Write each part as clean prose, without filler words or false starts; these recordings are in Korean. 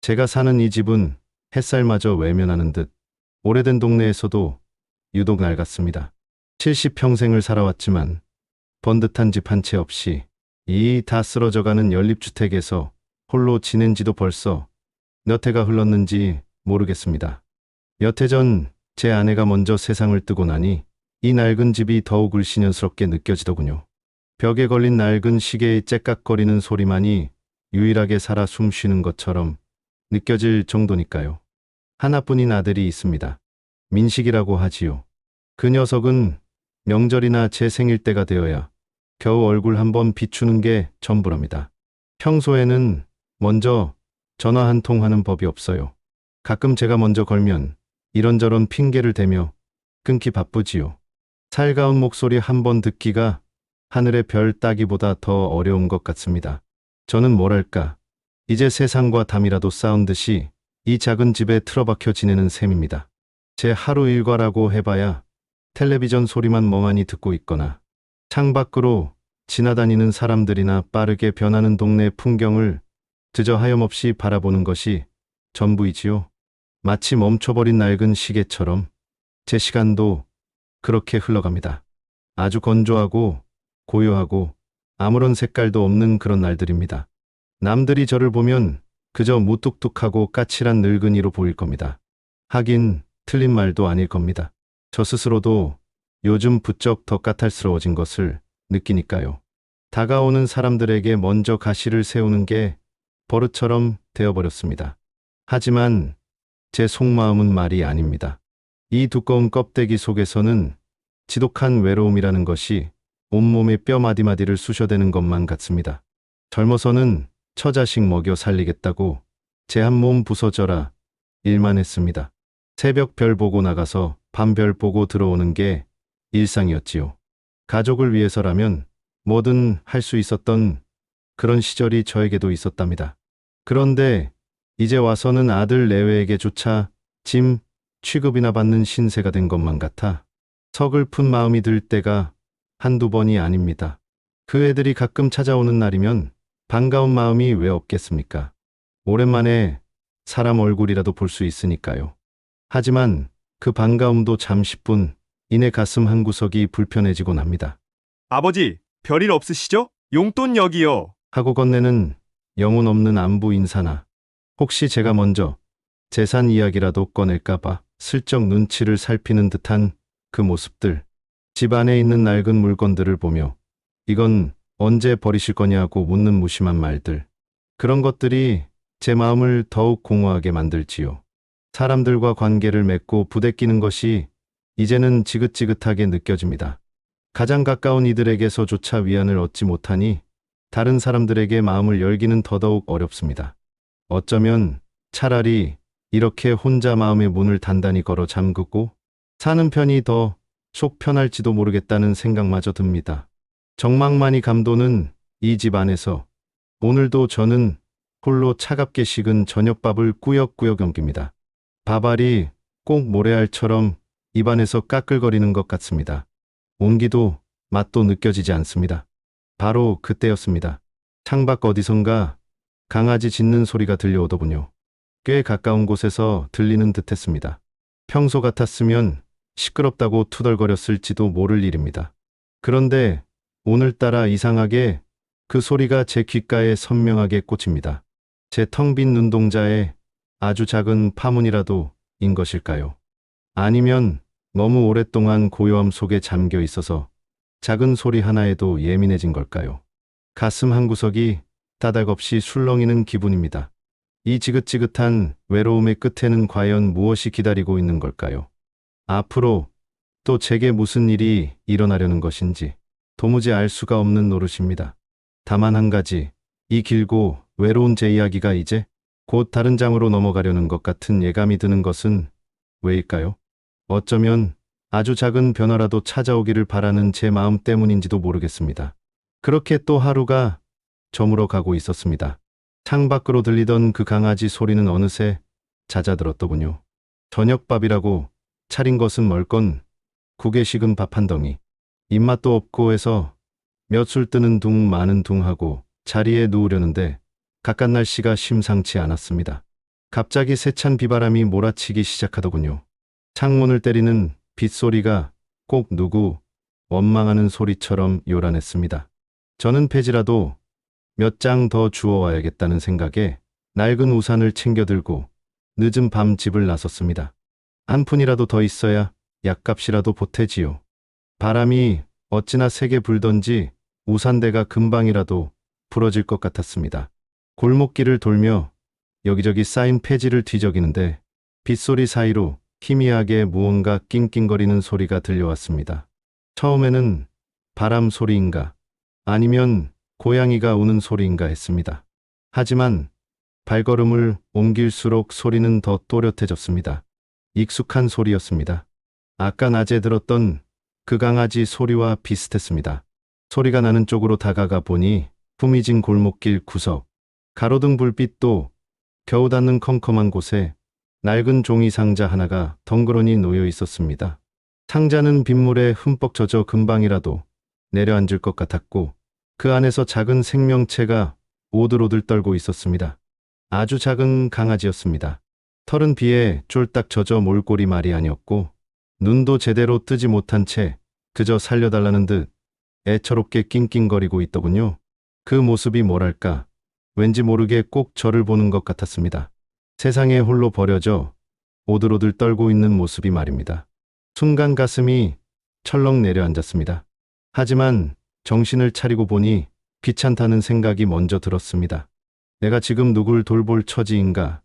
제가 사는 이 집은 햇살마저 외면하는 듯 오래된 동네에서도 유독 낡았습니다. 70평생을 살아왔지만 번듯한 집 한 채 없이 이 다 쓰러져가는 연립주택에서 홀로 지낸 지도 벌써 몇 해가 흘렀는지 모르겠습니다. 몇 해 전 제 아내가 먼저 세상을 뜨고 나니 이 낡은 집이 더욱 을씨년스럽게 느껴지더군요. 벽에 걸린 낡은 시계의 째깍거리는 소리만이 유일하게 살아 숨쉬는 것처럼 느껴질 정도니까요. 하나뿐인 아들이 있습니다. 민식이라고 하지요. 그 녀석은 명절이나 제 생일 때가 되어야 겨우 얼굴 한번 비추는 게 전부랍니다. 평소에는 먼저 전화 한 통 하는 법이 없어요. 가끔 제가 먼저 걸면 이런저런 핑계를 대며 끊기 바쁘지요. 살가운 목소리 한 번 듣기가 하늘의 별 따기보다 더 어려운 것 같습니다. 저는 뭐랄까, 이제 세상과 담이라도 싸운 듯이 이 작은 집에 틀어박혀 지내는 셈입니다. 제 하루 일과라고 해봐야 텔레비전 소리만 멍하니 듣고 있거나 창밖으로 지나다니는 사람들이나 빠르게 변하는 동네 풍경을 그저 하염없이 바라보는 것이 전부이지요. 마치 멈춰버린 낡은 시계처럼 제 시간도 그렇게 흘러갑니다. 아주 건조하고 고요하고 아무런 색깔도 없는 그런 날들입니다. 남들이 저를 보면 그저 무뚝뚝하고 까칠한 늙은이로 보일 겁니다. 하긴 틀린 말도 아닐 겁니다. 저 스스로도 요즘 부쩍 더 까탈스러워진 것을 느끼니까요. 다가오는 사람들에게 먼저 가시를 세우는 게 버릇처럼 되어버렸습니다. 하지만 제 속마음은 말이 아닙니다. 이 두꺼운 껍데기 속에서는 지독한 외로움이라는 것이 온몸의 뼈 마디마디를 쑤셔대는 것만 같습니다. 젊어서는 처자식 먹여 살리겠다고 제 한 몸 부서져라 일만 했습니다. 새벽 별 보고 나가서 밤별 보고 들어오는 게 일상이었지요. 가족을 위해서라면 뭐든 할 수 있었던 그런 시절이 저에게도 있었답니다. 그런데 이제 와서는 아들 내외에게조차 짐 취급이나 받는 신세가 된 것만 같아 서글픈 마음이 들 때가 한두 번이 아닙니다. 그 애들이 가끔 찾아오는 날이면 반가운 마음이 왜 없겠습니까? 오랜만에 사람 얼굴이라도 볼 수 있으니까요. 하지만 그 반가움도 잠시뿐 이내 가슴 한구석이 불편해지곤 합니다. 아버지, 별일 없으시죠? 용돈 여기요. 하고 건네는 영혼 없는 안부 인사나 혹시 제가 먼저 재산 이야기라도 꺼낼까봐 슬쩍 눈치를 살피는 듯한 그 모습들, 집 안에 있는 낡은 물건들을 보며 이건 언제 버리실 거냐고 묻는 무심한 말들, 그런 것들이 제 마음을 더욱 공허하게 만들지요. 사람들과 관계를 맺고 부대끼는 것이 이제는 지긋지긋하게 느껴집니다. 가장 가까운 이들에게서조차 위안을 얻지 못하니 다른 사람들에게 마음을 열기는 더더욱 어렵습니다. 어쩌면 차라리 이렇게 혼자 마음의 문을 단단히 걸어 잠그고 사는 편이 더 속 편할지도 모르겠다는 생각마저 듭니다. 정막만이 감도는 이 집 안에서 오늘도 저는 홀로 차갑게 식은 저녁밥을 꾸역꾸역 옮깁니다. 밥알이 꼭 모래알처럼 입안에서 까끌거리는 것 같습니다. 온기도 맛도 느껴지지 않습니다. 바로 그때였습니다. 창밖 어디선가 강아지 짖는 소리가 들려오더군요. 꽤 가까운 곳에서 들리는 듯했습니다. 평소 같았으면 시끄럽다고 투덜거렸을지도 모를 일입니다. 그런데 오늘따라 이상하게 그 소리가 제 귓가에 선명하게 꽂힙니다. 제 텅 빈 눈동자에 아주 작은 파문이라도 인 것일까요? 아니면 너무 오랫동안 고요함 속에 잠겨 있어서 작은 소리 하나에도 예민해진 걸까요? 가슴 한구석이 따닥없이 술렁이는 기분입니다. 이 지긋지긋한 외로움의 끝에는 과연 무엇이 기다리고 있는 걸까요? 앞으로 또 제게 무슨 일이 일어나려는 것인지 도무지 알 수가 없는 노릇입니다. 다만 한 가지, 이 길고 외로운 제 이야기가 이제 곧 다른 장으로 넘어가려는 것 같은 예감이 드는 것은 왜일까요? 어쩌면 아주 작은 변화라도 찾아오기를 바라는 제 마음 때문인지도 모르겠습니다. 그렇게 또 하루가 저물어 가고 있었습니다. 창밖으로 들리던 그 강아지 소리는 어느새 잦아들었더군요. 저녁밥이라고 차린 것은 멀건 국에 식은 밥 한 덩이. 입맛도 없고 해서 몇 술 뜨는 둥 마는 둥 하고 자리에 누우려는데 바깥 날씨가 심상치 않았습니다. 갑자기 세찬 비바람이 몰아치기 시작하더군요. 창문을 때리는 빗소리가 꼭 누구 원망하는 소리처럼 요란했습니다. 저는 폐지라도 몇 장 더 주워와야겠다는 생각에 낡은 우산을 챙겨 들고 늦은 밤 집을 나섰습니다. 한 푼이라도 더 있어야 약값이라도 보태지요. 바람이 어찌나 세게 불던지 우산대가 금방이라도 부러질 것 같았습니다. 골목길을 돌며 여기저기 쌓인 폐지를 뒤적이는데 빗소리 사이로 희미하게 무언가 낑낑거리는 소리가 들려왔습니다. 처음에는 바람 소리인가 아니면 고양이가 우는 소리인가 했습니다. 하지만 발걸음을 옮길수록 소리는 더 또렷해졌습니다. 익숙한 소리였습니다. 아까 낮에 들었던 그 강아지 소리와 비슷했습니다. 소리가 나는 쪽으로 다가가 보니 후미진 골목길 구석, 가로등 불빛도 겨우 닿는 컴컴한 곳에 낡은 종이 상자 하나가 덩그러니 놓여 있었습니다. 상자는 빗물에 흠뻑 젖어 금방이라도 내려앉을 것 같았고 그 안에서 작은 생명체가 오들오들 떨고 있었습니다. 아주 작은 강아지였습니다. 털은 비에 쫄딱 젖어 몰골이 말이 아니었고 눈도 제대로 뜨지 못한 채 그저 살려달라는 듯 애처롭게 낑낑거리고 있더군요. 그 모습이 뭐랄까 왠지 모르게 꼭 저를 보는 것 같았습니다. 세상에 홀로 버려져 오들오들 떨고 있는 모습이 말입니다. 순간 가슴이 철렁 내려앉았습니다. 하지만 정신을 차리고 보니 귀찮다는 생각이 먼저 들었습니다. 내가 지금 누굴 돌볼 처지인가.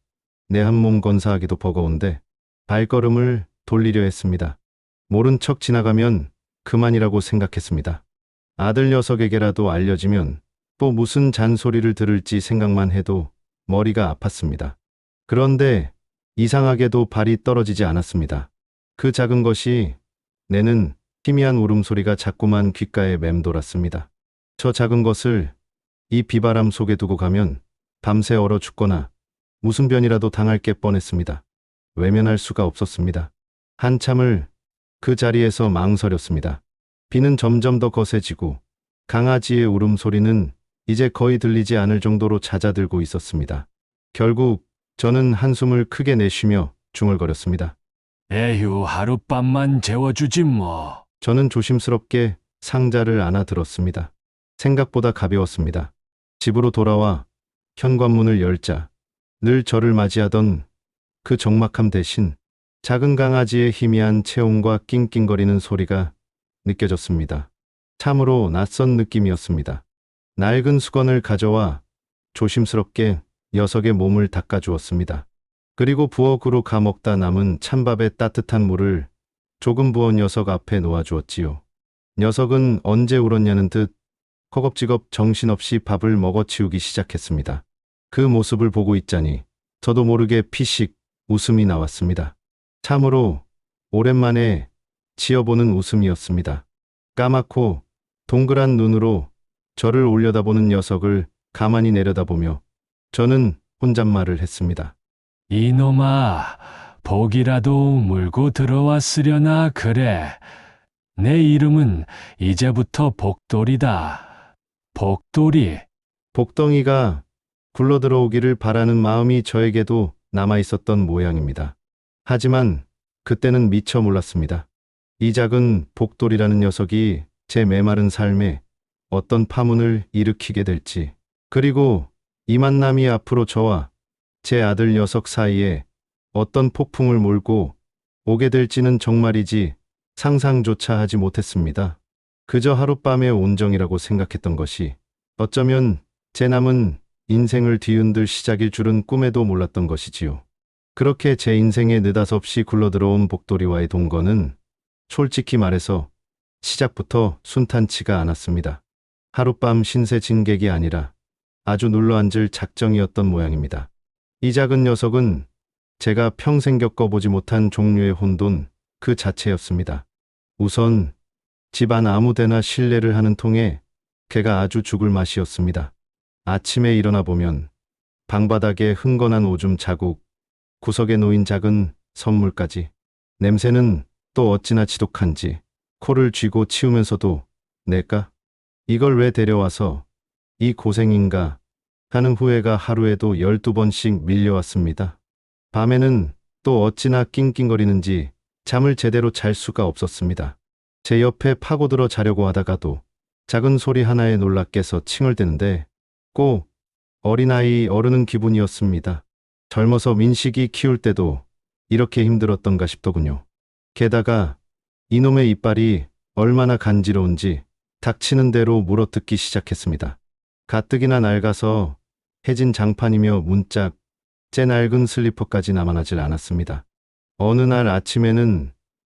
내 한 몸 건사하기도 버거운데 발걸음을 돌리려 했습니다. 모른 척 지나가면 그만이라고 생각했습니다. 아들 녀석에게라도 알려지면 또 무슨 잔소리를 들을지 생각만 해도 머리가 아팠습니다. 그런데 이상하게도 발이 떨어지지 않았습니다. 그 작은 것이 내는 희미한 울음소리가 자꾸만 귓가에 맴돌았습니다. 저 작은 것을 이 비바람 속에 두고 가면 밤새 얼어 죽거나 무슨 변이라도 당할 게 뻔했습니다. 외면할 수가 없었습니다. 한참을 그 자리에서 망설였습니다. 비는 점점 더 거세지고 강아지의 울음소리는 이제 거의 들리지 않을 정도로 잦아들고 있었습니다. 결국 저는 한숨을 크게 내쉬며 중얼거렸습니다. 에휴, 하룻밤만 재워주지 뭐. 저는 조심스럽게 상자를 안아 들었습니다. 생각보다 가벼웠습니다. 집으로 돌아와 현관문을 열자 늘 저를 맞이하던 그 적막함 대신 작은 강아지의 희미한 체온과 낑낑거리는 소리가 느껴졌습니다. 참으로 낯선 느낌이었습니다. 낡은 수건을 가져와 조심스럽게 녀석의 몸을 닦아주었습니다. 그리고 부엌으로 가먹다 남은 찬밥에 따뜻한 물을 조금 부어 녀석 앞에 놓아주었지요. 녀석은 언제 울었냐는 듯 허겁지겁 정신없이 밥을 먹어치우기 시작했습니다. 그 모습을 보고 있자니 저도 모르게 피식 웃음이 나왔습니다. 참으로 오랜만에 지어보는 웃음이었습니다. 까맣고 동그란 눈으로 저를 올려다보는 녀석을 가만히 내려다보며 저는 혼잣말을 했습니다. 이놈아, 복이라도 물고 들어왔으려나 그래. 내 이름은 이제부터 복돌이다. 복돌이. 복덩이가 굴러들어오기를 바라는 마음이 저에게도 남아있었던 모양입니다. 하지만 그때는 미처 몰랐습니다. 이 작은 복돌이라는 녀석이 제 메마른 삶에 어떤 파문을 일으키게 될지, 그리고 이 만남이 앞으로 저와 제 아들 녀석 사이에 어떤 폭풍을 몰고 오게 될지는 정말이지 상상조차 하지 못했습니다. 그저 하룻밤의 온정이라고 생각했던 것이 어쩌면 제 남은 인생을 뒤흔들 시작일 줄은 꿈에도 몰랐던 것이지요. 그렇게 제 인생에 느닷없이 굴러들어온 복돌이와의 동거는 솔직히 말해서 시작부터 순탄치가 않았습니다. 하룻밤 신세 진객이 아니라 아주 눌러앉을 작정이었던 모양입니다. 이 작은 녀석은 제가 평생 겪어보지 못한 종류의 혼돈 그 자체였습니다. 우선 집안 아무데나 실례를 하는 통에 걔가 아주 죽을 맛이었습니다. 아침에 일어나 보면 방바닥에 흥건한 오줌 자국, 구석에 놓인 작은 선물까지. 냄새는 또 어찌나 지독한지 코를 쥐고 치우면서도 내가 이걸 왜 데려와서 이 고생인가 하는 후회가 하루에도 12번씩 밀려왔습니다. 밤에는 또 어찌나 낑낑거리는지 잠을 제대로 잘 수가 없었습니다. 제 옆에 파고들어 자려고 하다가도 작은 소리 하나에 놀라 깨서 칭얼대는데 꼭 어린아이 어르는 기분이었습니다. 젊어서 민식이 키울 때도 이렇게 힘들었던가 싶더군요. 게다가 이놈의 이빨이 얼마나 간지러운지 닥치는 대로 물어뜯기 시작했습니다. 가뜩이나 낡아서 해진 장판이며 문짝, 제 낡은 슬리퍼까지 남아나질 않았습니다. 어느 날 아침에는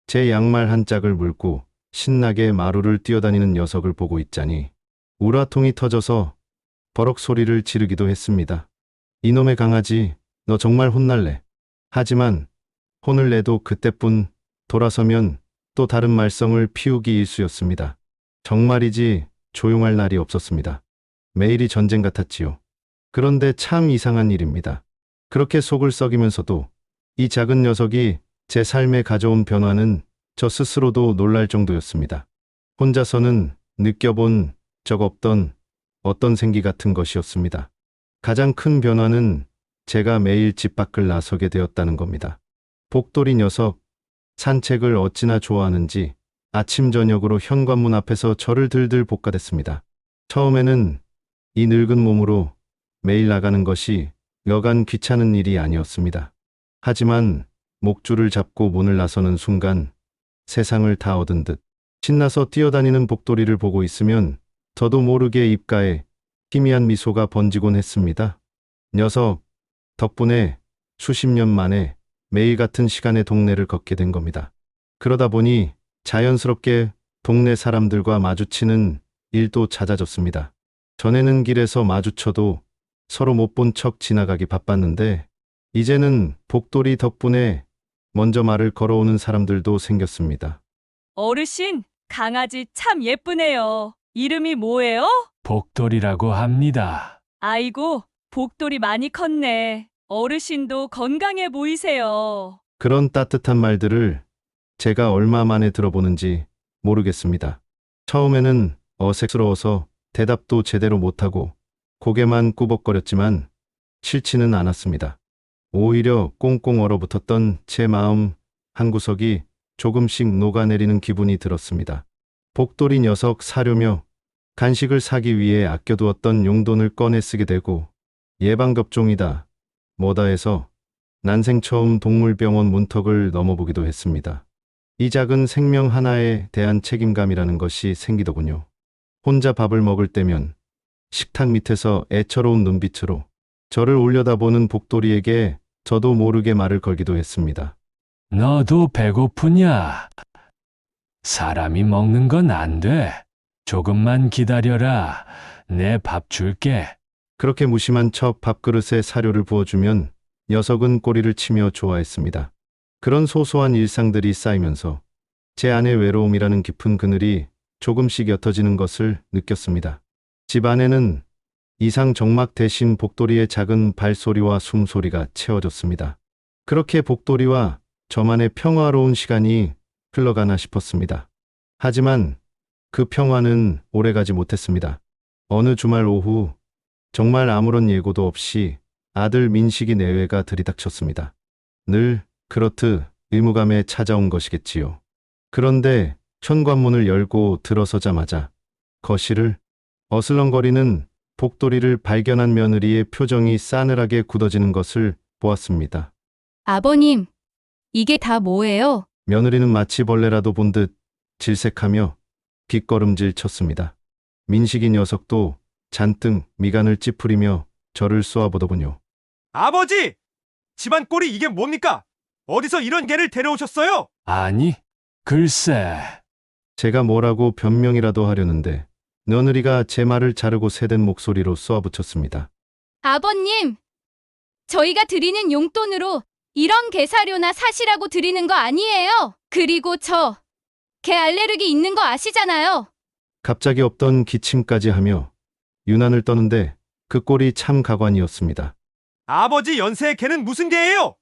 제 양말 한 짝을 물고 신나게 마루를 뛰어다니는 녀석을 보고 있자니 우라통이 터져서 버럭 소리를 지르기도 했습니다. 이놈의 강아지, 너 정말 혼날래. 하지만 혼을 내도 그때뿐 돌아서면 또 다른 말썽을 피우기 일쑤였습니다. 정말이지 조용할 날이 없었습니다. 매일이 전쟁 같았지요. 그런데 참 이상한 일입니다. 그렇게 속을 썩이면서도 이 작은 녀석이 제 삶에 가져온 변화는 저 스스로도 놀랄 정도였습니다. 혼자서는 느껴본 적 없던 어떤 생기 같은 것이었습니다. 가장 큰 변화는 제가 매일 집 밖을 나서게 되었다는 겁니다. 복돌이 녀석, 산책을 어찌나 좋아하는지 아침 저녁으로 현관문 앞에서 저를 들들 볶아댔습니다. 처음에는 이 늙은 몸으로 매일 나가는 것이 여간 귀찮은 일이 아니었습니다. 하지만 목줄을 잡고 문을 나서는 순간 세상을 다 얻은 듯 신나서 뛰어다니는 복돌이를 보고 있으면 저도 모르게 입가에 희미한 미소가 번지곤 했습니다. 녀석 덕분에 수십 년 만에 매일 같은 시간에 동네를 걷게 된 겁니다. 그러다 보니 자연스럽게 동네 사람들과 마주치는 일도 잦아졌습니다. 전에는 길에서 마주쳐도 서로 못 본 척 지나가기 바빴는데 이제는 복돌이 덕분에 먼저 말을 걸어오는 사람들도 생겼습니다. 어르신, 강아지 참 예쁘네요. 이름이 뭐예요? 복돌이라고 합니다. 아이고, 복돌이 많이 컸네. 어르신도 건강해 보이세요. 그런 따뜻한 말들을 제가 얼마 만에 들어보는지 모르겠습니다. 처음에는 어색스러워서 대답도 제대로 못하고 고개만 꾸벅거렸지만 싫지는 않았습니다. 오히려 꽁꽁 얼어붙었던 제 마음 한구석이 조금씩 녹아내리는 기분이 들었습니다. 복돌이 녀석 사료며 간식을 사기 위해 아껴두었던 용돈을 꺼내 쓰게 되고 예방접종이다 뭐다 해서 난생 처음 동물병원 문턱을 넘어보기도 했습니다. 이 작은 생명 하나에 대한 책임감이라는 것이 생기더군요. 혼자 밥을 먹을 때면 식탁 밑에서 애처로운 눈빛으로 저를 올려다보는 복돌이에게 저도 모르게 말을 걸기도 했습니다. 너도 배고프냐? 사람이 먹는 건 안 돼. 조금만 기다려라. 내 밥 줄게. 그렇게 무심한 척 밥그릇에 사료를 부어주면 녀석은 꼬리를 치며 좋아했습니다. 그런 소소한 일상들이 쌓이면서 제 안의 외로움이라는 깊은 그늘이 조금씩 옅어지는 것을 느꼈습니다. 집 안에는 이상 정막 대신 복돌이의 작은 발소리와 숨소리가 채워졌습니다. 그렇게 복돌이와 저만의 평화로운 시간이 흘러가나 싶었습니다. 하지만 그 평화는 오래가지 못했습니다. 어느 주말 오후 정말 아무런 예고도 없이 아들 민식이 내외가 들이닥쳤습니다. 늘 그렇듯 의무감에 찾아온 것이겠지요. 그런데 현관문을 열고 들어서자마자 거실을 어슬렁거리는 복돌이를 발견한 며느리의 표정이 싸늘하게 굳어지는 것을 보았습니다. 아버님, 이게 다 뭐예요? 며느리는 마치 벌레라도 본 듯 질색하며 뒷걸음질 쳤습니다. 민식이 녀석도 잔뜩 미간을 찌푸리며 저를 쏘아보더군요. 아버지! 집안 꼴이 이게 뭡니까? 어디서 이런 개를 데려오셨어요? 아니, 글쎄. 제가 뭐라고 변명이라도 하려는데 며느리가 제 말을 자르고 새된 목소리로 쏘아붙였습니다. 아버님, 저희가 드리는 용돈으로 이런 개사료나 사시라고 드리는 거 아니에요. 그리고 저 개 알레르기 있는 거 아시잖아요. 갑자기 없던 기침까지 하며 유난을 떠는데 그 꼴이 참 가관이었습니다. 아버지 연세의 개는 무슨 개예요?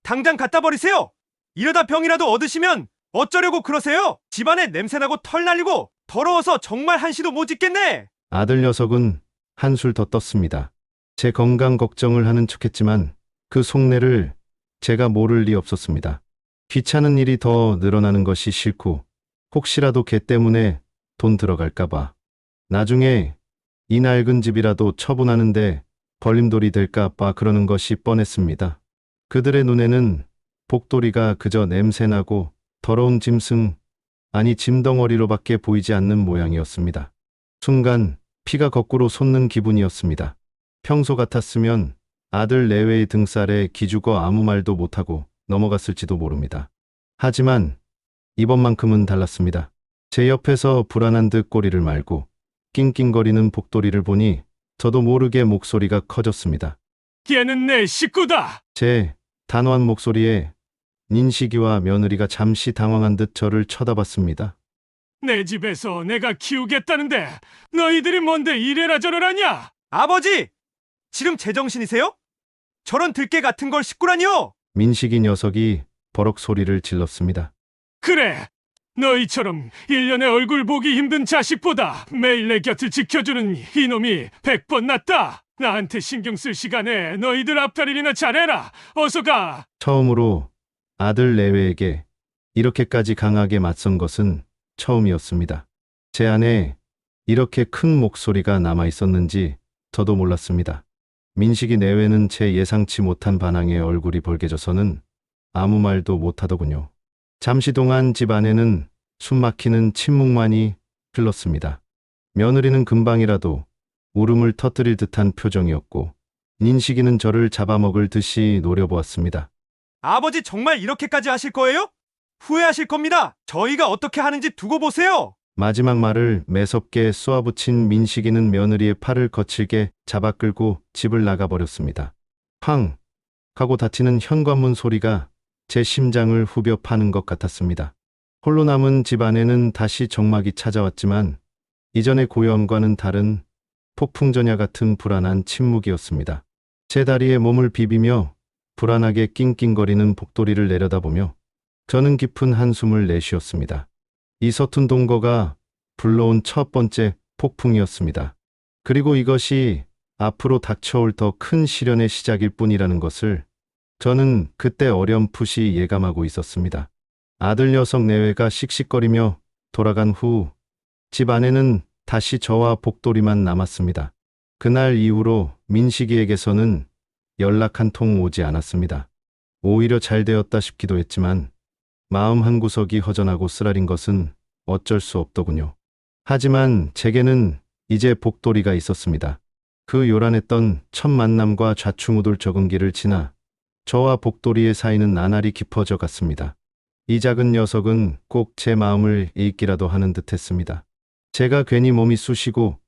당장 갖다 버리세요. 이러다 병이라도 얻으시면 어쩌려고 그러세요? 집안에 냄새나고 털 날리고 더러워서 정말 한시도 못 짓겠네. 아들 녀석은 한술 더 떴습니다. 제 건강 걱정을 하는 척했지만 그 속내를 제가 모를 리 없었습니다. 귀찮은 일이 더 늘어나는 것이 싫고 혹시라도 걔 때문에 돈 들어갈까봐 나중에 이 낡은 집이라도 처분하는데 걸림돌이 될까봐 그러는 것이 뻔했습니다. 그들의 눈에는 복돌이가 그저 냄새나고 더러운 짐승, 아니 짐덩어리로밖에 보이지 않는 모양이었습니다. 순간 피가 거꾸로 솟는 기분이었습니다. 평소 같았으면 아들 내외의 등살에 기죽어 아무 말도 못하고 넘어갔을지도 모릅니다. 하지만 이번만큼은 달랐습니다. 제 옆에서 불안한 듯 꼬리를 말고 낑낑거리는 복돌이를 보니 저도 모르게 목소리가 커졌습니다. 걔는 내 식구다. 제 단호한 목소리에 민식이와 며느리가 잠시 당황한 듯 저를 쳐다봤습니다. 내 집에서 내가 키우겠다는데 너희들이 뭔데 이래라 저래라냐? 아버지! 지금 제정신이세요? 저런 들깨 같은 걸 식구라니요? 민식이 녀석이 버럭 소리를 질렀습니다. 그래, 너희처럼 1년에 얼굴 보기 힘든 자식보다 매일 내 곁을 지켜주는 이놈이 100번 낫다. 나한테 신경 쓸 시간에 너희들 앞다리나 잘해라. 어서 가. 처음으로 아들 내외에게 이렇게까지 강하게 맞선 것은 처음이었습니다. 제 안에 이렇게 큰 목소리가 남아 있었는지 저도 몰랐습니다. 민식이 내외는 제 예상치 못한 반항에 얼굴이 벌개져서는 아무 말도 못하더군요. 잠시 동안 집 안에는 숨막히는 침묵만이 흘렀습니다. 며느리는 금방이라도 울음을 터뜨릴 듯한 표정이었고 민식이는 저를 잡아먹을 듯이 노려보았습니다. 아버지 정말 이렇게까지 하실 거예요? 후회하실 겁니다. 저희가 어떻게 하는지 두고 보세요. 마지막 말을 매섭게 쏘아붙인 민식이는 며느리의 팔을 거칠게 잡아 끌고 집을 나가버렸습니다. 쾅! 하고 닫히는 현관문 소리가 제 심장을 후벼 파는 것 같았습니다. 홀로 남은 집 안에는 다시 정막이 찾아왔지만 이전의 고요함과는 다른 폭풍전야 같은 불안한 침묵이었습니다. 제 다리에 몸을 비비며 불안하게 낑낑거리는 복돌이를 내려다보며 저는 깊은 한숨을 내쉬었습니다. 이 서툰 동거가 불러온 첫 번째 폭풍이었습니다. 그리고 이것이 앞으로 닥쳐올 더 큰 시련의 시작일 뿐이라는 것을 저는 그때 어렴풋이 예감하고 있었습니다. 아들 녀석 내외가 씩씩거리며 돌아간 후 집 안에는 다시 저와 복돌이만 남았습니다. 그날 이후로 민식이에게서는 연락 한 통 오지 않았습니다. 오히려 잘 되었다 싶기도 했지만 마음 한구석이 허전하고 쓰라린 것은 어쩔 수 없더군요. 하지만 제게는 이제 복돌이가 있었습니다. 그 요란했던 첫 만남과 좌충우돌 적은 길을 지나 저와 복돌이의 사이는 나날이 깊어져 갔습니다. 이 작은 녀석은 꼭 제 마음을 읽기라도 하는 듯했습니다. 제가 괜히 몸이 쑤시고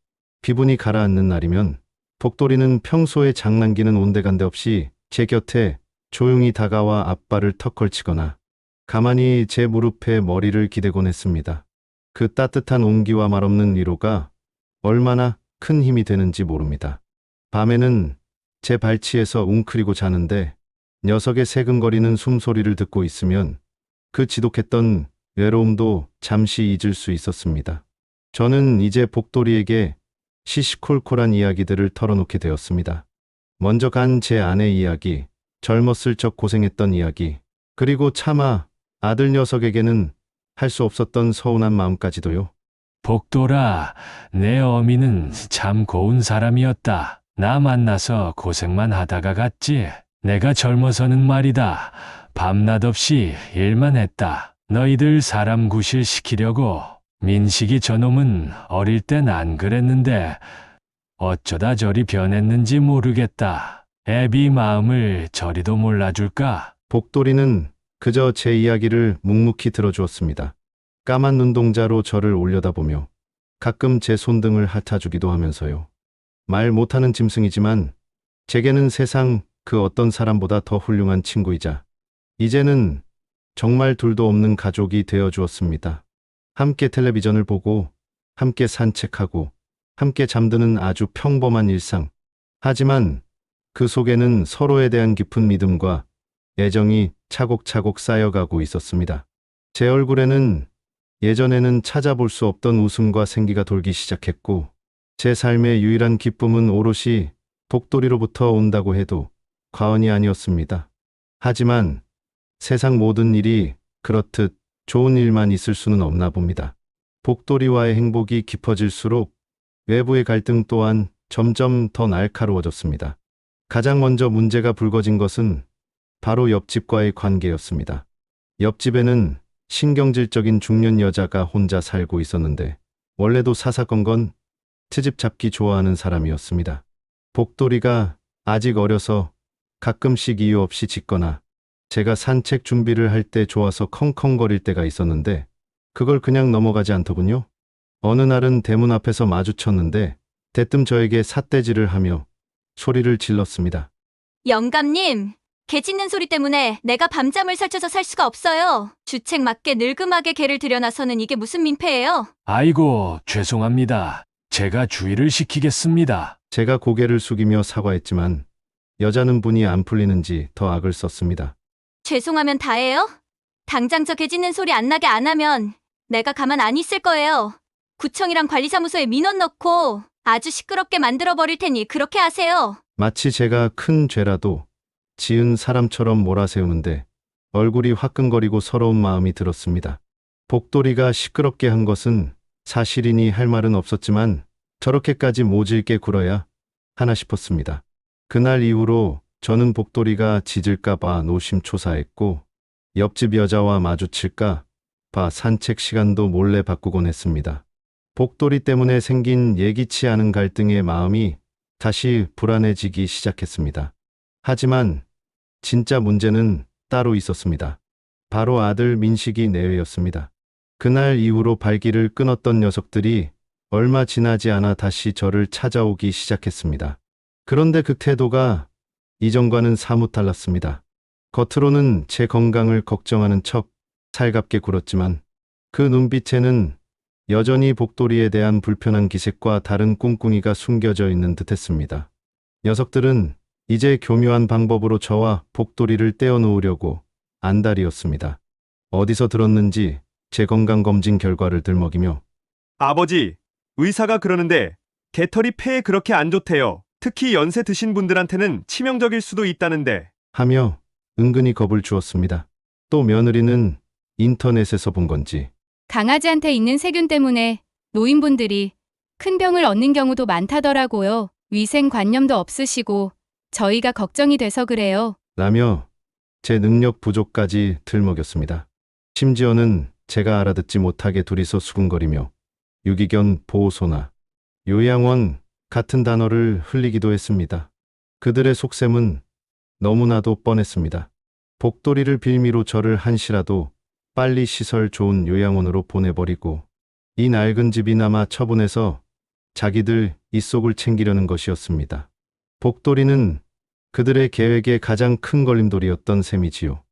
기분이 가라앉는 날이면 복돌이는 평소에 장난기는 온데간데 없이 제 곁에 조용히 다가와 앞발을 턱 걸치거나 가만히 제 무릎에 머리를 기대곤 했습니다. 그 따뜻한 온기와 말없는 위로가 얼마나 큰 힘이 되는지 모릅니다. 밤에는 제 발치에서 웅크리고 자는데 녀석의 새근거리는 숨소리를 듣고 있으면 그 지독했던 외로움도 잠시 잊을 수 있었습니다. 저는 이제 복돌이에게 시시콜콜한 이야기들을 털어놓게 되었습니다. 먼저 간 제 아내 이야기, 젊었을 적 고생했던 이야기, 그리고 차마 아들 녀석에게는 할 수 없었던 서운한 마음까지도요. 복돌아, 내 어미는 참 고운 사람이었다. 나 만나서 고생만 하다가 갔지. 내가 젊어서는 말이다. 밤낮 없이 일만 했다. 너희들 사람 구실시키려고. 민식이 저놈은 어릴 땐 안 그랬는데 어쩌다 저리 변했는지 모르겠다. 애비 마음을 저리도 몰라줄까? 복돌이는 그저 제 이야기를 묵묵히 들어주었습니다. 까만 눈동자로 저를 올려다보며 가끔 제 손등을 핥아주기도 하면서요. 말 못하는 짐승이지만 제게는 세상 그 어떤 사람보다 더 훌륭한 친구이자 이제는 정말 둘도 없는 가족이 되어주었습니다. 함께 텔레비전을 보고 함께 산책하고 함께 잠드는 아주 평범한 일상. 하지만 그 속에는 서로에 대한 깊은 믿음과 애정이 차곡차곡 쌓여가고 있었습니다. 제 얼굴에는 예전에는 찾아볼 수 없던 웃음과 생기가 돌기 시작했고 제 삶의 유일한 기쁨은 오롯이 복돌이로부터 온다고 해도 과언이 아니었습니다. 하지만 세상 모든 일이 그렇듯 좋은 일만 있을 수는 없나 봅니다. 복돌이와의 행복이 깊어질수록 외부의 갈등 또한 점점 더 날카로워졌습니다. 가장 먼저 문제가 불거진 것은 바로 옆집과의 관계였습니다. 옆집에는 신경질적인 중년 여자가 혼자 살고 있었는데 원래도 사사건건 트집 잡기 좋아하는 사람이었습니다. 복돌이가 아직 어려서 가끔씩 이유 없이 짖거나 제가 산책 준비를 할 때 좋아서 컹컹거릴 때가 있었는데 그걸 그냥 넘어가지 않더군요. 어느 날은 대문 앞에서 마주쳤는데 대뜸 저에게 삿대질을 하며 소리를 질렀습니다. 영감님, 개 짖는 소리 때문에 내가 밤잠을 설쳐서 살 수가 없어요. 주책 맞게 늙음하게 개를 들여놔서는 이게 무슨 민폐예요? 아이고, 죄송합니다. 제가 주의를 시키겠습니다. 제가 고개를 숙이며 사과했지만 여자는 분이 안 풀리는지 더 악을 썼습니다. 죄송하면 다예요? 당장 저 개 짖는 소리 안 나게 안 하면 내가 가만 안 있을 거예요. 구청이랑 관리사무소에 민원 넣고 아주 시끄럽게 만들어버릴 테니 그렇게 하세요. 마치 제가 큰 죄라도 지은 사람처럼 몰아세우는데 얼굴이 화끈거리고 서러운 마음이 들었습니다. 복돌이가 시끄럽게 한 것은 사실이니 할 말은 없었지만 저렇게까지 모질게 굴어야 하나 싶었습니다. 그날 이후로 저는 복돌이가 짖을까 봐 노심초사했고 옆집 여자와 마주칠까 봐 산책 시간도 몰래 바꾸곤 했습니다. 복돌이 때문에 생긴 예기치 않은 갈등의 마음이 다시 불안해지기 시작했습니다. 하지만 진짜 문제는 따로 있었습니다. 바로 아들 민식이 내외였습니다. 그날 이후로 발길을 끊었던 녀석들이 얼마 지나지 않아 다시 저를 찾아오기 시작했습니다. 그런데 그 태도가 이전과는 사뭇 달랐습니다. 겉으로는 제 건강을 걱정하는 척 살갑게 굴었지만 그 눈빛에는 여전히 복돌이에 대한 불편한 기색과 다른 꿍꿍이가 숨겨져 있는 듯했습니다. 녀석들은 이제 교묘한 방법으로 저와 복돌이를 떼어놓으려고 안달이었습니다. 어디서 들었는지 제 건강검진 결과를 들먹이며 아버지, 의사가 그러는데 개털이 폐에 그렇게 안 좋대요. 특히 연세 드신 분들한테는 치명적일 수도 있다는데. 하며 은근히 겁을 주었습니다. 또 며느리는 인터넷에서 본 건지 강아지한테 있는 세균 때문에 노인분들이 큰 병을 얻는 경우도 많다더라고요. 위생관념도 없으시고 저희가 걱정이 돼서 그래요. 라며 제 능력 부족까지 들먹였습니다. 심지어는 제가 알아듣지 못하게 둘이서 수군거리며 유기견 보호소나 요양원 같은 단어를 흘리기도 했습니다. 그들의 속셈은 너무나도 뻔했습니다. 복돌이를 빌미로 저를 한시라도 빨리 시설 좋은 요양원으로 보내버리고 이 낡은 집이나마 처분해서 자기들 입속을 챙기려는 것이었습니다. 복돌이는 그들의 계획의 가장 큰 걸림돌이었던 셈이지요.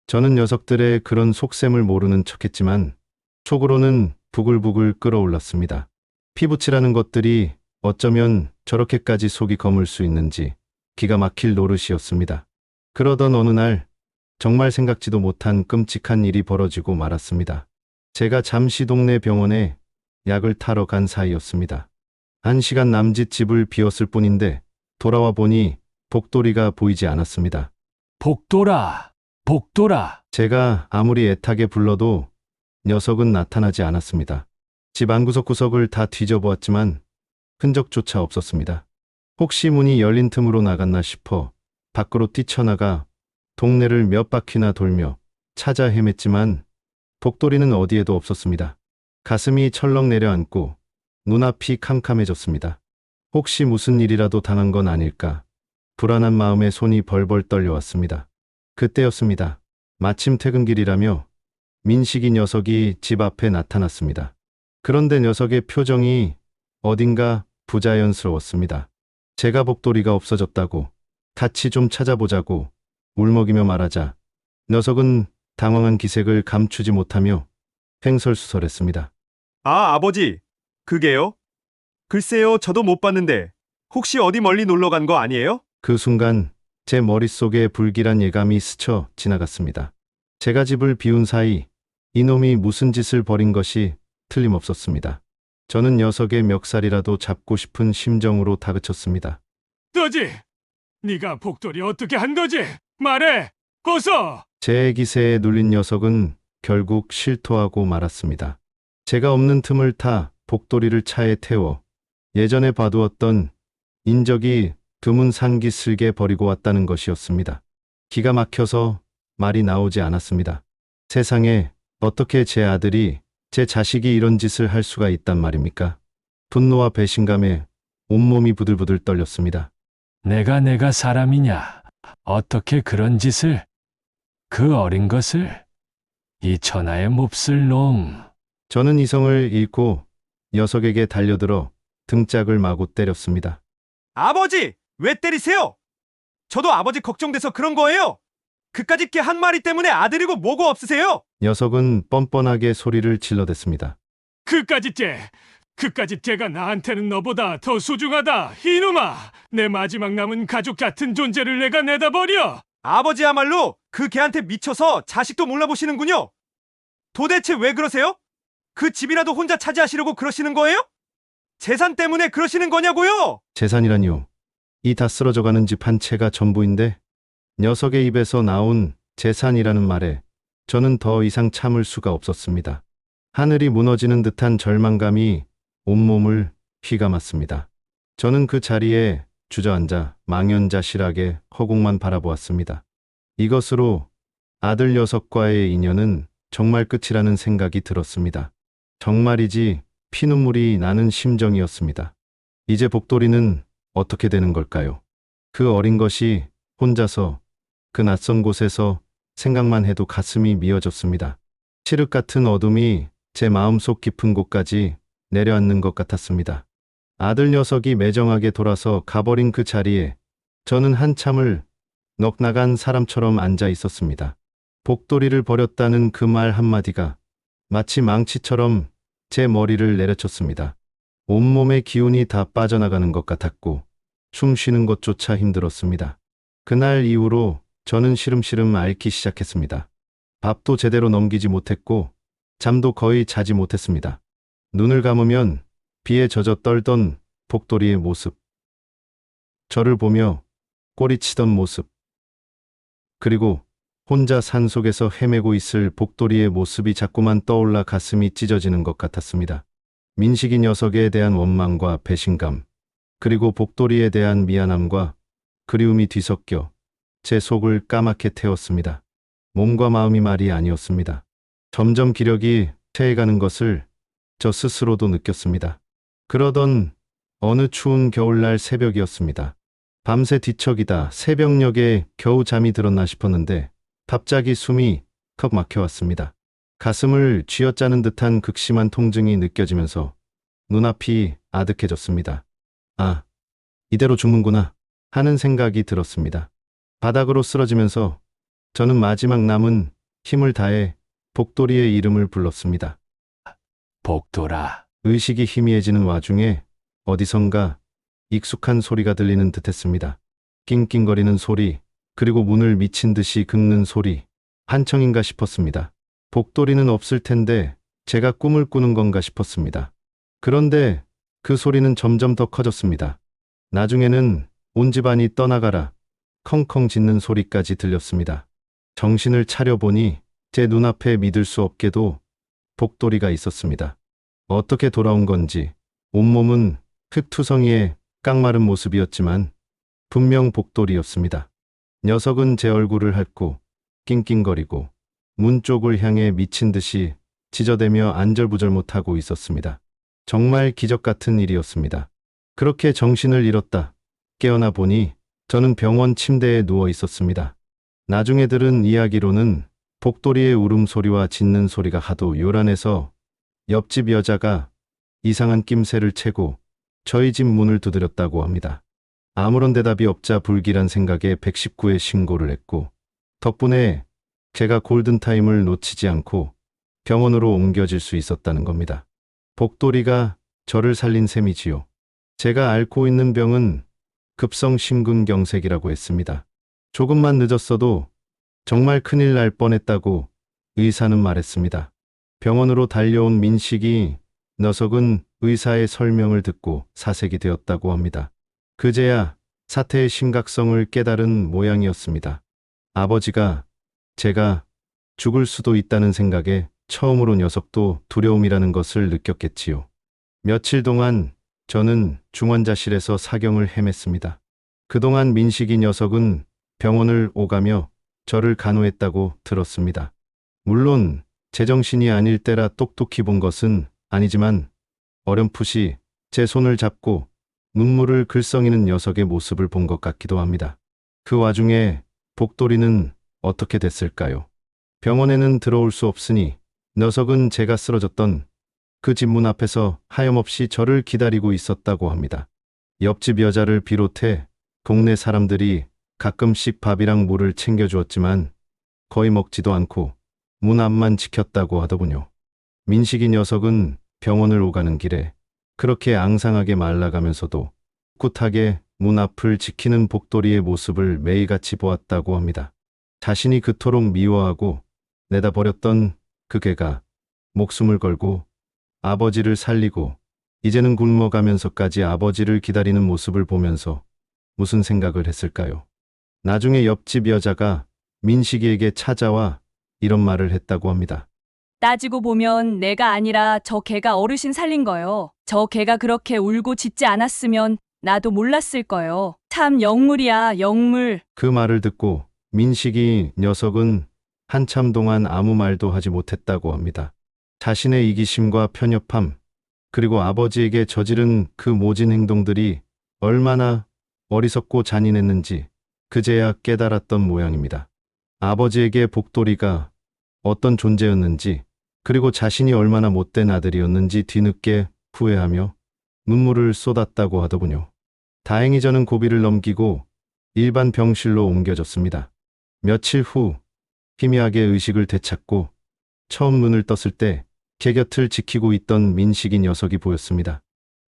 저는 녀석들의 그런 속셈을 모르는 척했지만 속으로는 부글부글 끓어올랐습니다. 피부치라는 것들이 어쩌면 저렇게까지 속이 거물 수 있는지 기가 막힐 노릇이었습니다. 그러던 어느 날 정말 생각지도 못한 끔찍한 일이 벌어지고 말았습니다. 제가 잠시 동네 병원에 약을 타러 간 사이였습니다. 1시간 남짓 집을 비웠을 뿐인데 돌아와 보니 복돌이가 보이지 않았습니다. 복돌아, 복돌아. 제가 아무리 애타게 불러도 녀석은 나타나지 않았습니다. 집 안구석구석을 다 뒤져보았지만 흔적조차 없었습니다. 혹시 문이 열린 틈으로 나갔나 싶어 밖으로 뛰쳐나가 동네를 몇 바퀴나 돌며 찾아 헤맸지만 복돌이는 어디에도 없었습니다. 가슴이 철렁 내려앉고 눈앞이 캄캄해졌습니다. 혹시 무슨 일이라도 당한 건 아닐까? 불안한 마음에 손이 벌벌 떨려왔습니다. 그때였습니다. 마침 퇴근길이라며 민식이 녀석이 집 앞에 나타났습니다. 그런데 녀석의 표정이 어딘가 부자연스러웠습니다. 제가 복돌이가 없어졌다고 같이 좀 찾아보자고 울먹이며 말하자 녀석은 당황한 기색을 감추지 못하며 횡설수설했습니다. 아, 아버지, 그게요? 글쎄요, 저도 못 봤는데 혹시 어디 멀리 놀러 간 거 아니에요? 그 순간 제 머릿속에 불길한 예감이 스쳐 지나갔습니다. 제가 집을 비운 사이 이놈이 무슨 짓을 벌인 것이 틀림없었습니다. 저는 녀석의 멱살이라도 잡고 싶은 심정으로 다그쳤습니다. 너지? 네가 복돌이 어떻게 한 거지? 말해! 벗어! 제 기세에 눌린 녀석은 결국 실토하고 말았습니다. 제가 없는 틈을 타 복도리를 차에 태워 예전에 봐두었던 인적이 드문 상기슬게 버리고 왔다는 것이었습니다. 기가 막혀서 말이 나오지 않았습니다. 세상에 어떻게 제 아들이, 제 자식이 이런 짓을 할 수가 있단 말입니까? 분노와 배신감에 온몸이 부들부들 떨렸습니다. 내가 사람이냐? 어떻게 그런 짓을? 그 어린 것을? 이 천하의 몹쓸 놈! 저는 이성을 잃고 녀석에게 달려들어 등짝을 마구 때렸습니다. 아버지! 왜 때리세요? 저도 아버지 걱정돼서 그런 거예요. 그까짓 게 한 마리 때문에 아들이고 뭐고 없으세요? 녀석은 뻔뻔하게 소리를 질러댔습니다. 그까짓 개가 나한테는 너보다 더 소중하다, 이놈아! 내 마지막 남은 가족 같은 존재를 내가 내다버려! 아버지야말로 그 개한테 미쳐서 자식도 몰라보시는군요. 도대체 왜 그러세요? 그 집이라도 혼자 차지하시려고 그러시는 거예요? 재산 때문에 그러시는 거냐고요? 재산이라니요. 이 다 쓰러져가는 집 한 채가 전부인데 녀석의 입에서 나온 재산이라는 말에 저는 더 이상 참을 수가 없었습니다. 하늘이 무너지는 듯한 절망감이 온몸을 휘감았습니다. 저는 그 자리에 주저앉아 망연자실하게 허공만 바라보았습니다. 이것으로 아들 녀석과의 인연은 정말 끝이라는 생각이 들었습니다. 정말이지 피눈물이 나는 심정이었습니다. 이제 복돌이는 어떻게 되는 걸까요? 그 어린 것이 혼자서 그 낯선 곳에서 생각만 해도 가슴이 미어졌습니다. 칠흑 같은 어둠이 제 마음속 깊은 곳까지 내려앉는 것 같았습니다. 아들 녀석이 매정하게 돌아서 가버린 그 자리에 저는 한참을 넋나간 사람처럼 앉아 있었습니다. 복돌이를 버렸다는 그 말 한마디가 마치 망치처럼 제 머리를 내려쳤습니다. 온몸의 기운이 다 빠져나가는 것 같았고 숨 쉬는 것조차 힘들었습니다. 그날 이후로 저는 시름시름 앓기 시작했습니다. 밥도 제대로 넘기지 못했고 잠도 거의 자지 못했습니다. 눈을 감으면 비에 젖어 떨던 복돌이의 모습, 저를 보며 꼬리치던 모습, 그리고 혼자 산속에서 헤매고 있을 복돌이의 모습이 자꾸만 떠올라 가슴이 찢어지는 것 같았습니다. 민식이 녀석에 대한 원망과 배신감, 그리고 복돌이에 대한 미안함과 그리움이 뒤섞여 제 속을 까맣게 태웠습니다. 몸과 마음이 말이 아니었습니다. 점점 기력이 퇴해가는 것을 저 스스로도 느꼈습니다. 그러던 어느 추운 겨울날 새벽이었습니다. 밤새 뒤척이다 새벽녘에 겨우 잠이 들었나 싶었는데 갑자기 숨이 컥 막혀왔습니다. 가슴을 쥐어짜는 듯한 극심한 통증이 느껴지면서 눈앞이 아득해졌습니다. 아, 이대로 죽는구나 하는 생각이 들었습니다. 바닥으로 쓰러지면서 저는 마지막 남은 힘을 다해 복돌이의 이름을 불렀습니다. 복돌아. 의식이 희미해지는 와중에 어디선가 익숙한 소리가 들리는 듯했습니다. 낑낑거리는 소리, 그리고 문을 미친 듯이 긁는 소리, 한청인가 싶었습니다. 복돌이는 없을 텐데 제가 꿈을 꾸는 건가 싶었습니다. 그런데 그 소리는 점점 더 커졌습니다. 나중에는 온 집안이 떠나가라 컹컹 짖는 소리까지 들렸습니다. 정신을 차려보니 제 눈앞에 믿을 수 없게도 복돌이가 있었습니다. 어떻게 돌아온 건지 온몸은 흙투성이의 깡마른 모습이었지만 분명 복돌이였습니다. 녀석은 제 얼굴을 핥고 낑낑거리고 문 쪽을 향해 미친 듯이 지저대며 안절부절 못하고 있었습니다. 정말 기적 같은 일이었습니다. 그렇게 정신을 잃었다 깨어나 보니 저는 병원 침대에 누워 있었습니다. 나중에 들은 이야기로는 복돌이의 울음소리와 짖는 소리가 하도 요란해서 옆집 여자가 이상한 낌새를 채고 저희 집 문을 두드렸다고 합니다. 아무런 대답이 없자 불길한 생각에 119에 신고를 했고 덕분에 제가 골든타임을 놓치지 않고 병원으로 옮겨질 수 있었다는 겁니다. 복돌이가 저를 살린 셈이지요. 제가 앓고 있는 병은 급성 심근경색이라고 했습니다. 조금만 늦었어도 정말 큰일 날 뻔했다고 의사는 말했습니다. 병원으로 달려온 민식이 녀석은 의사의 설명을 듣고 사색이 되었다고 합니다. 그제야 사태의 심각성을 깨달은 모양이었습니다. 아버지가 제가 죽을 수도 있다는 생각에 처음으로 녀석도 두려움이라는 것을 느꼈겠지요. 며칠 동안 저는 중환자실에서 사경을 헤맸습니다. 그동안 민식이 녀석은 병원을 오가며 저를 간호했다고 들었습니다. 물론 제정신이 아닐 때라 똑똑히 본 것은 아니지만 어렴풋이 제 손을 잡고 눈물을 글썽이는 녀석의 모습을 본 것 같기도 합니다. 그 와중에 복돌이는 어떻게 됐을까요? 병원에는 들어올 수 없으니 녀석은 제가 쓰러졌던 그 집 문 앞에서 하염없이 저를 기다리고 있었다고 합니다. 옆집 여자를 비롯해 동네 사람들이 가끔씩 밥이랑 물을 챙겨주었지만 거의 먹지도 않고 문 앞만 지켰다고 하더군요. 민식이 녀석은 병원을 오가는 길에 그렇게 앙상하게 말라가면서도 꿋하게 문 앞을 지키는 복돌이의 모습을 매일같이 보았다고 합니다. 자신이 그토록 미워하고 내다버렸던 그 개가 목숨을 걸고 아버지를 살리고 이제는 굶어가면서까지 아버지를 기다리는 모습을 보면서 무슨 생각을 했을까요? 나중에 옆집 여자가 민식이에게 찾아와 이런 말을 했다고 합니다. 따지고 보면 내가 아니라 저 개가 어르신 살린 거요. 저 개가 그렇게 울고 짖지 않았으면 나도 몰랐을 거요. 참 영물이야, 영물. 그 말을 듣고 민식이 녀석은 한참 동안 아무 말도 하지 못했다고 합니다. 자신의 이기심과 편협함, 그리고 아버지에게 저지른 그 모진 행동들이 얼마나 어리석고 잔인했는지 그제야 깨달았던 모양입니다. 아버지에게 복돌이가 어떤 존재였는지, 그리고 자신이 얼마나 못된 아들이었는지 뒤늦게 후회하며 눈물을 쏟았다고 하더군요. 다행히 저는 고비를 넘기고 일반 병실로 옮겨졌습니다. 며칠 후 희미하게 의식을 되찾고 처음 눈을 떴을 때 개 곁을 지키고 있던 민식이 녀석이 보였습니다.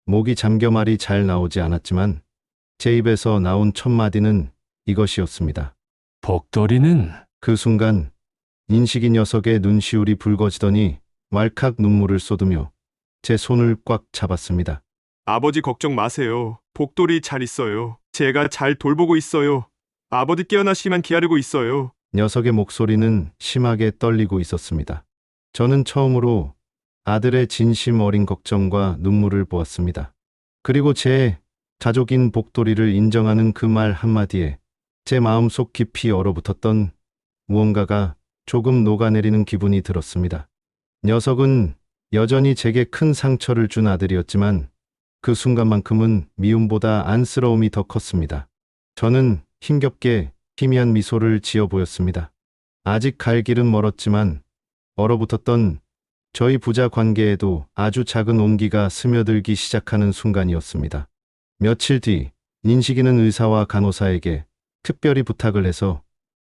목이 잠겨 말이 잘 나오지 않았지만 제 입에서 나온 첫 마디는 이것이었습니다. 복돌이는 그 순간 민식이 녀석의 눈시울이 붉어지더니 왈칵 눈물을 쏟으며 제 손을 꽉 잡았습니다. 아버지 걱정 마세요. 복돌이 잘 있어요. 제가 잘 돌보고 있어요. 아버지 깨어나시기만 기다리고 있어요. 녀석의 목소리는 심하게 떨리고 있었습니다. 저는 처음으로 아들의 진심 어린 걱정과 눈물을 보았습니다. 그리고 제 가족인 복돌이를 인정하는 그 말 한마디에 제 마음속 깊이 얼어붙었던 무언가가 조금 녹아내리는 기분이 들었습니다. 녀석은 여전히 제게 큰 상처를 준 아들이었지만 그 순간만큼은 미움보다 안쓰러움이 더 컸습니다. 저는 힘겹게 희미한 미소를 지어 보였습니다. 아직 갈 길은 멀었지만 얼어붙었던 저희 부자 관계에도 아주 작은 온기가 스며들기 시작하는 순간이었습니다. 며칠 뒤 민식이는 의사와 간호사에게 특별히 부탁을 해서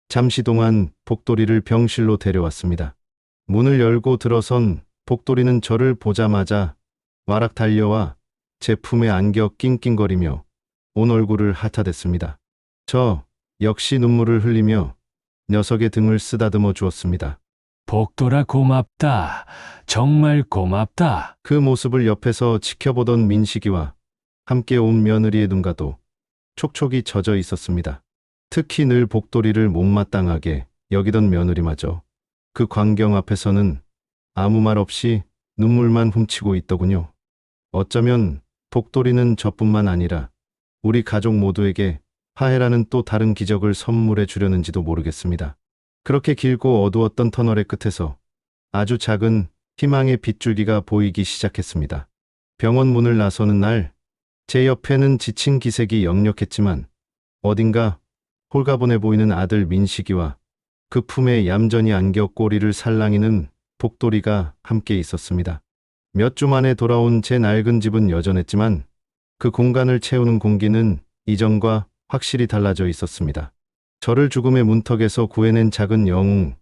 잠시 동안 복돌이를 병실로 데려왔습니다. 문을 열고 들어선 복돌이는 저를 보자마자 와락 달려와 제 품에 안겨 낑낑거리며 온 얼굴을 핥아댔습니다. 저 역시 눈물을 흘리며 녀석의 등을 쓰다듬어 주었습니다. 복돌아 고맙다. 정말 고맙다. 그 모습을 옆에서 지켜보던 민식이와 함께 온 며느리의 눈가도 촉촉이 젖어 있었습니다. 특히 늘 복돌이를 못마땅하게 여기던 며느리마저 그 광경 앞에서는 아무 말 없이 눈물만 훔치고 있더군요. 어쩌면 복돌이는 저뿐만 아니라 우리 가족 모두에게 화해라는 또 다른 기적을 선물해 주려는지도 모르겠습니다. 그렇게 길고 어두웠던 터널의 끝에서 아주 작은 희망의 빗줄기가 보이기 시작했습니다. 병원 문을 나서는 날 제 옆에는 지친 기색이 역력했지만 어딘가 홀가분해 보이는 아들 민식이와 그 품에 얌전히 안겨 꼬리를 살랑이는 복돌이가 함께 있었습니다. 몇 주 만에 돌아온 제 낡은 집은 여전했지만 그 공간을 채우는 공기는 이전과 확실히 달라져 있었습니다. 저를 죽음의 문턱에서 구해낸 작은 영웅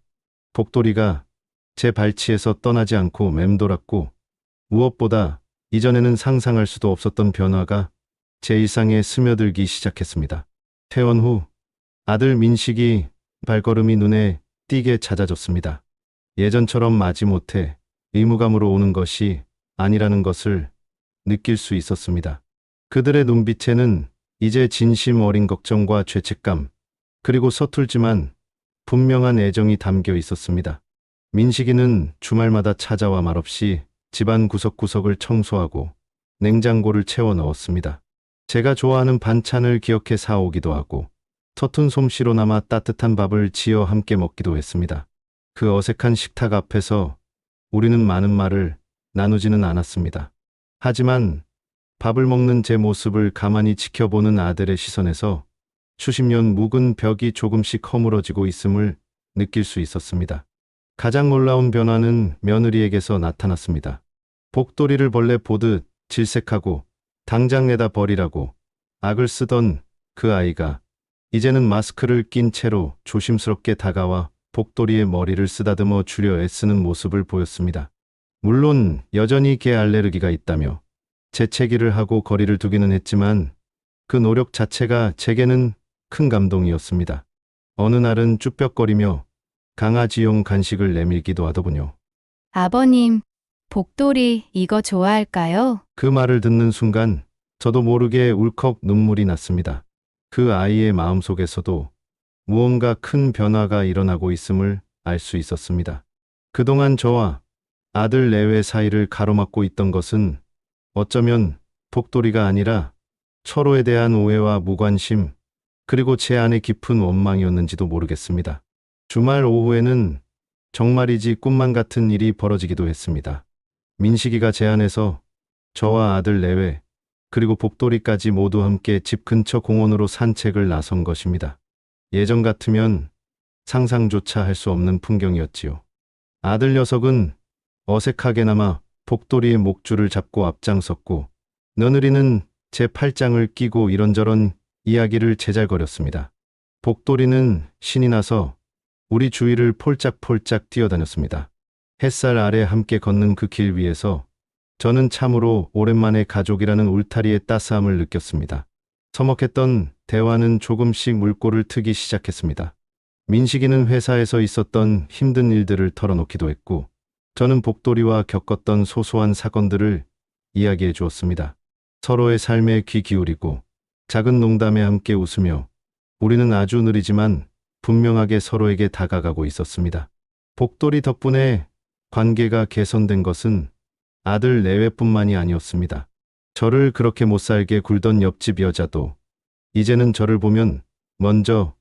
복돌이가 제 발치에서 떠나지 않고 맴돌았고, 무엇보다 이전에는 상상할 수도 없었던 변화가 제 일상에 스며들기 시작했습니다. 퇴원 후 아들 민식이 발걸음이 눈에 띄게 잦아졌습니다. 예전처럼 마지못해 의무감으로 오는 것이 아니라는 것을 느낄 수 있었습니다. 그들의 눈빛에는 이제 진심 어린 걱정과 죄책감, 그리고 서툴지만 분명한 애정이 담겨 있었습니다. 민식이는 주말마다 찾아와 말없이 집안 구석구석을 청소하고 냉장고를 채워 넣었습니다. 제가 좋아하는 반찬을 기억해 사오기도 하고 서툰 솜씨로나마 따뜻한 밥을 지어 함께 먹기도 했습니다. 그 어색한 식탁 앞에서 우리는 많은 말을 나누지는 않았습니다. 하지만 밥을 먹는 제 모습을 가만히 지켜보는 아들의 시선에서 수십 년 묵은 벽이 조금씩 허물어지고 있음을 느낄 수 있었습니다. 가장 놀라운 변화는 며느리에게서 나타났습니다. 복도리를 벌레 보듯 질색하고 당장 내다 버리라고 악을 쓰던 그 아이가 이제는 마스크를 낀 채로 조심스럽게 다가와 복도리의 머리를 쓰다듬어 주려 애쓰는 모습을 보였습니다. 물론 여전히 개 알레르기가 있다며 재채기를 하고 거리를 두기는 했지만 그 노력 자체가 제게는 큰 감동이었습니다. 어느 날은 쭈뼛거리며 강아지용 간식을 내밀기도 하더군요. 아버님, 복돌이 이거 좋아할까요? 그 말을 듣는 순간 저도 모르게 울컥 눈물이 났습니다. 그 아이의 마음속에서도 무언가 큰 변화가 일어나고 있음을 알 수 있었습니다. 그동안 저와 아들 내외 사이를 가로막고 있던 것은 어쩌면 복돌이가 아니라 서로에 대한 오해와 무관심, 그리고 제 안에 깊은 원망이었는지도 모르겠습니다. 주말 오후에는 정말이지 꿈만 같은 일이 벌어지기도 했습니다. 민식이가 제 안에서 저와 아들 내외, 그리고 복돌이까지 모두 함께 집 근처 공원으로 산책을 나선 것입니다. 예전 같으면 상상조차 할 수 없는 풍경이었지요. 아들 녀석은 어색하게나마 복돌이의 목줄을 잡고 앞장섰고 며느리는 제 팔짱을 끼고 이런저런 이야기를 제잘거렸습니다. 복돌이는 신이 나서 우리 주위를 폴짝폴짝 뛰어다녔습니다. 햇살 아래 함께 걷는 그 길 위에서 저는 참으로 오랜만에 가족이라는 울타리의 따스함을 느꼈습니다. 서먹했던 대화는 조금씩 물꼬를 트기 시작했습니다. 민식이는 회사에서 있었던 힘든 일들을 털어놓기도 했고 저는 복돌이와 겪었던 소소한 사건들을 이야기해 주었습니다. 서로의 삶에 귀 기울이고 작은 농담에 함께 웃으며 우리는 아주 느리지만 분명하게 서로에게 다가가고 있었습니다. 복돌이 덕분에 관계가 개선된 것은 아들 내외뿐만이 아니었습니다. 저를 그렇게 못살게 굴던 옆집 여자도 이제는 저를 보면 먼저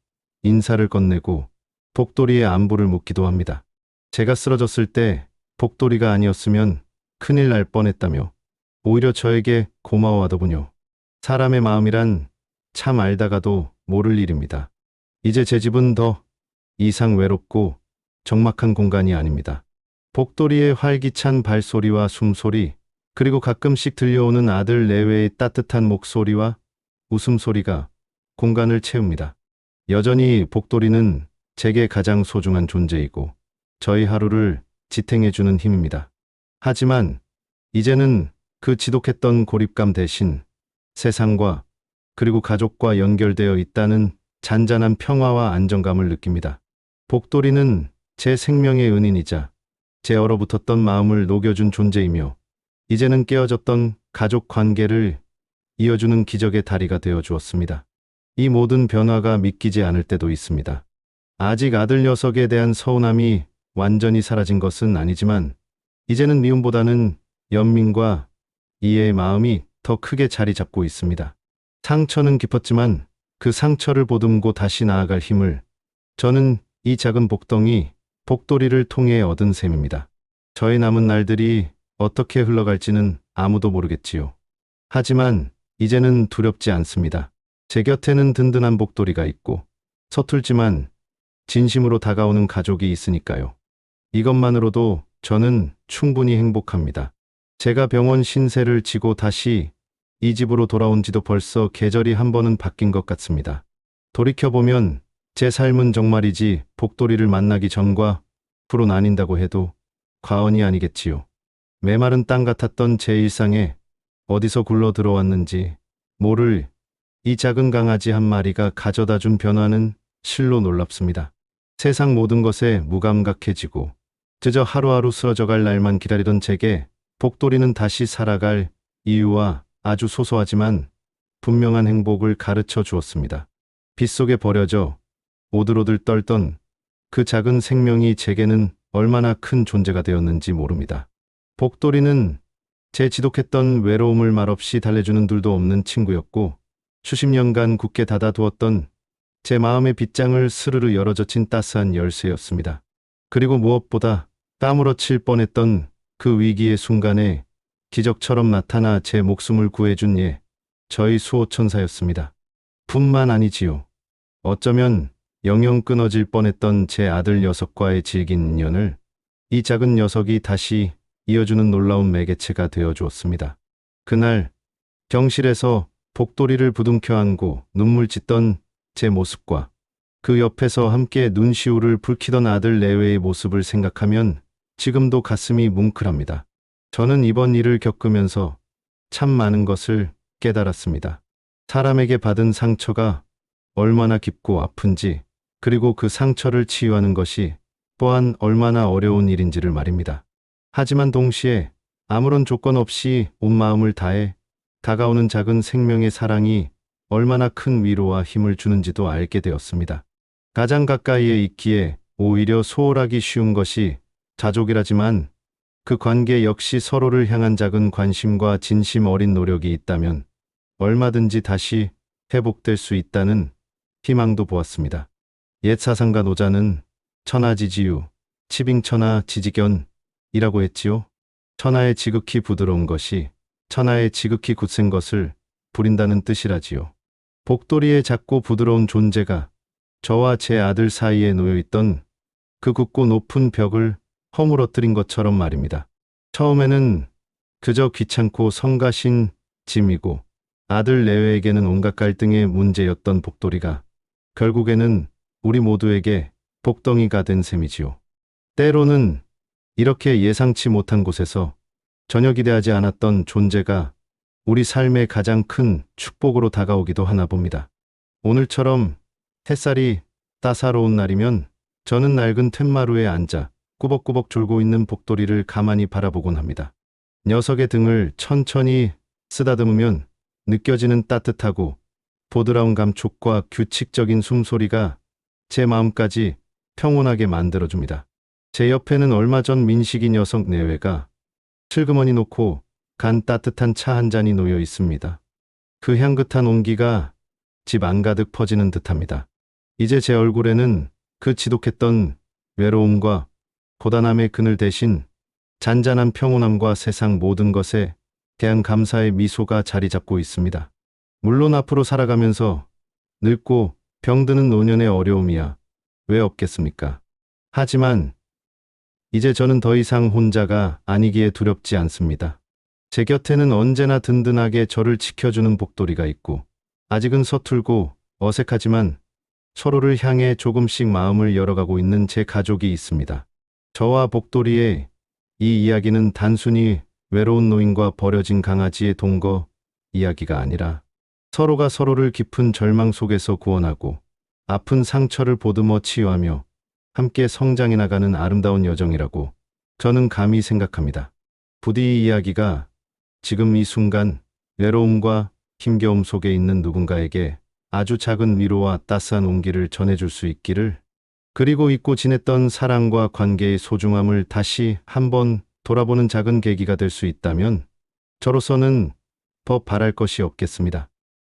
인사를 건네고 복돌이의 안부를 묻기도 합니다. 제가 쓰러졌을 때 복돌이가 아니었으면 큰일 날 뻔했다며 오히려 저에게 고마워하더군요. 사람의 마음이란 참 알다가도 모를 일입니다. 이제 제 집은 더 이상 외롭고 적막한 공간이 아닙니다. 복돌이의 활기찬 발소리와 숨소리, 그리고 가끔씩 들려오는 아들 내외의 따뜻한 목소리와 웃음소리가 공간을 채웁니다. 여전히 복돌이는 제게 가장 소중한 존재이고 저희 하루를 지탱해주는 힘입니다. 하지만 이제는 그 지독했던 고립감 대신 세상과 그리고 가족과 연결되어 있다는 잔잔한 평화와 안정감을 느낍니다. 복돌이는 제 생명의 은인이자 제 얼어붙었던 마음을 녹여준 존재이며 이제는 깨어졌던 가족 관계를 이어주는 기적의 다리가 되어 주었습니다. 이 모든 변화가 믿기지 않을 때도 있습니다. 아직 아들 녀석에 대한 서운함이 완전히 사라진 것은 아니지만 이제는 미움보다는 연민과 이해의 마음이 더 크게 자리 잡고 있습니다. 상처는 깊었지만 그 상처를 보듬고 다시 나아갈 힘을 저는 이 작은 복덩이 복돌이를 통해 얻은 셈입니다. 저의 남은 날들이 어떻게 흘러갈지는 아무도 모르겠지요. 하지만 이제는 두렵지 않습니다. 제 곁에는 든든한 복돌이가 있고 서툴지만 진심으로 다가오는 가족이 있으니까요. 이것만으로도 저는 충분히 행복합니다. 제가 병원 신세를 지고 다시 이 집으로 돌아온 지도 벌써 계절이 한 번은 바뀐 것 같습니다. 돌이켜보면 제 삶은 정말이지 복돌이를 만나기 전과 후로 나뉜다고 해도 과언이 아니겠지요. 메마른 땅 같았던 제 일상에 어디서 굴러 들어왔는지 모를 이 작은 강아지 한 마리가 가져다 준 변화는 실로 놀랍습니다. 세상 모든 것에 무감각해지고 그저 하루하루 쓰러져갈 날만 기다리던 제게 복돌이는 다시 살아갈 이유와 아주 소소하지만 분명한 행복을 가르쳐 주었습니다. 빗속에 버려져 오들오들 떨던 그 작은 생명이 제게는 얼마나 큰 존재가 되었는지 모릅니다. 복돌이는 제 지독했던 외로움을 말없이 달래주는 둘도 없는 친구였고 수십 년간 굳게 닫아두었던 제 마음의 빗장을 스르르 열어젖힌 따스한 열쇠였습니다. 그리고 무엇보다 까무러칠 뻔했던 그 위기의 순간에 기적처럼 나타나 제 목숨을 구해준 저희 수호천사였습니다. 뿐만 아니지요. 어쩌면 영영 끊어질 뻔했던 제 아들 녀석과의 질긴 인연을 이 작은 녀석이 다시 이어주는 놀라운 매개체가 되어 주었습니다. 그날 병실에서 복돌이를 부둥켜 안고 눈물 짓던 제 모습과 그 옆에서 함께 눈시울을 붉히던 아들 내외의 모습을 생각하면 지금도 가슴이 뭉클합니다. 저는 이번 일을 겪으면서 참 많은 것을 깨달았습니다. 사람에게 받은 상처가 얼마나 깊고 아픈지, 그리고 그 상처를 치유하는 것이 또한 얼마나 어려운 일인지를 말입니다. 하지만 동시에 아무런 조건 없이 온 마음을 다해 다가오는 작은 생명의 사랑이 얼마나 큰 위로와 힘을 주는지도 알게 되었습니다. 가장 가까이에 있기에 오히려 소홀하기 쉬운 것이 가족이라지만 그 관계 역시 서로를 향한 작은 관심과 진심 어린 노력이 있다면 얼마든지 다시 회복될 수 있다는 희망도 보았습니다. 옛 사상가 노자는 천하지지유, 치빙천하 지지견이라고 했지요. 천하의 지극히 부드러운 것이 천하의 지극히 굳센 것을 부린다는 뜻이라지요. 복돌이의 작고 부드러운 존재가 저와 제 아들 사이에 놓여있던 그 굳고 높은 벽을 허물어뜨린 것처럼 말입니다. 처음에는 그저 귀찮고 성가신 짐이고 아들 내외에게는 온갖 갈등의 문제였던 복돌이가 결국에는 우리 모두에게 복덩이가 된 셈이지요. 때로는 이렇게 예상치 못한 곳에서 전혀 기대하지 않았던 존재가 우리 삶의 가장 큰 축복으로 다가오기도 하나 봅니다. 오늘처럼 햇살이 따사로운 날이면 저는 낡은 툇마루에 앉아 꾸벅꾸벅 졸고 있는 복돌이를 가만히 바라보곤 합니다. 녀석의 등을 천천히 쓰다듬으면 느껴지는 따뜻하고 보드라운 감촉과 규칙적인 숨소리가 제 마음까지 평온하게 만들어줍니다. 제 옆에는 얼마 전 민식이 녀석 내외가 슬그머니 놓고 간 따뜻한 차 한 잔이 놓여 있습니다. 그 향긋한 온기가 집 안가득 퍼지는 듯합니다. 이제 제 얼굴에는 그 지독했던 외로움과 고단함의 그늘 대신 잔잔한 평온함과 세상 모든 것에 대한 감사의 미소가 자리 잡고 있습니다. 물론 앞으로 살아가면서 늙고 병드는 노년의 어려움이야 왜 없겠습니까? 하지만 이제 저는 더 이상 혼자가 아니기에 두렵지 않습니다. 제 곁에는 언제나 든든하게 저를 지켜주는 복돌이가 있고 아직은 서툴고 어색하지만 서로를 향해 조금씩 마음을 열어가고 있는 제 가족이 있습니다. 저와 복돌이의 이 이야기는 단순히 외로운 노인과 버려진 강아지의 동거 이야기가 아니라 서로가 서로를 깊은 절망 속에서 구원하고 아픈 상처를 보듬어 치유하며 함께 성장해 나가는 아름다운 여정이라고 저는 감히 생각합니다. 부디 이 이야기가 지금 이 순간 외로움과 힘겨움 속에 있는 누군가에게 아주 작은 위로와 따스한 온기를 전해줄 수 있기를, 그리고 잊고 지냈던 사랑과 관계의 소중함을 다시 한번 돌아보는 작은 계기가 될 수 있다면 저로서는 더 바랄 것이 없겠습니다.